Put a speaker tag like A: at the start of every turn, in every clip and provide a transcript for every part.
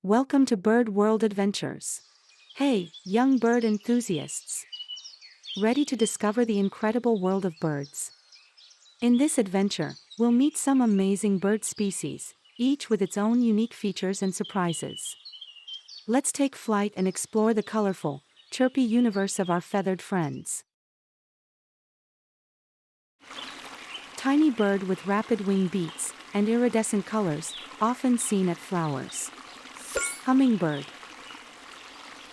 A: Welcome to Bird World Adventures. Hey, young bird enthusiasts! Ready to discover the incredible world of birds? In this adventure, we'll meet some amazing bird species, each with its own unique features and surprises. Let's take flight and explore the colorful, chirpy universe of our feathered friends. Tiny bird with rapid wing beats and iridescent colors, often seen at flowers. Hummingbird.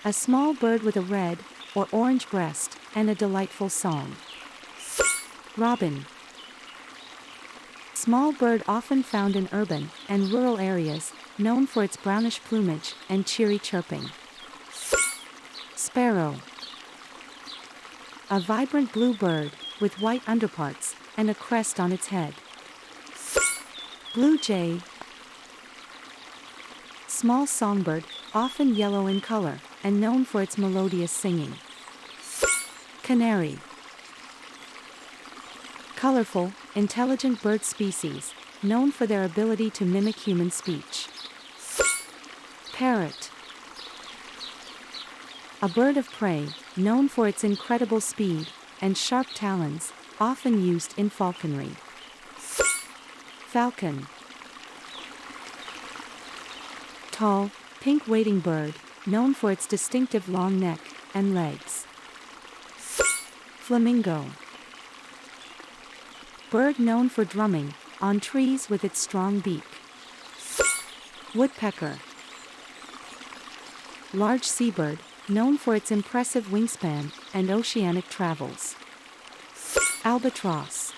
A: A small bird with a red or orange breast and a delightful song. Robin. Small bird often found in urban and rural areas, known for its brownish plumage and cheery chirping. Sparrow. A vibrant blue bird with white underparts and a crest on its head. Blue jay. Small songbird, often yellow in color, and known for its melodious singing. Canary. Colorful, intelligent bird species, known for their ability to mimic human speech. Parrot. A bird of prey, known for its incredible speed and sharp talons, often used in falconry. Falcon. Tall, pink wading bird, known for its distinctive long neck and legs. Flamingo. Bird known for drumming on trees with its strong beak. Woodpecker. Large seabird, known for its impressive wingspan and oceanic travels. Albatross.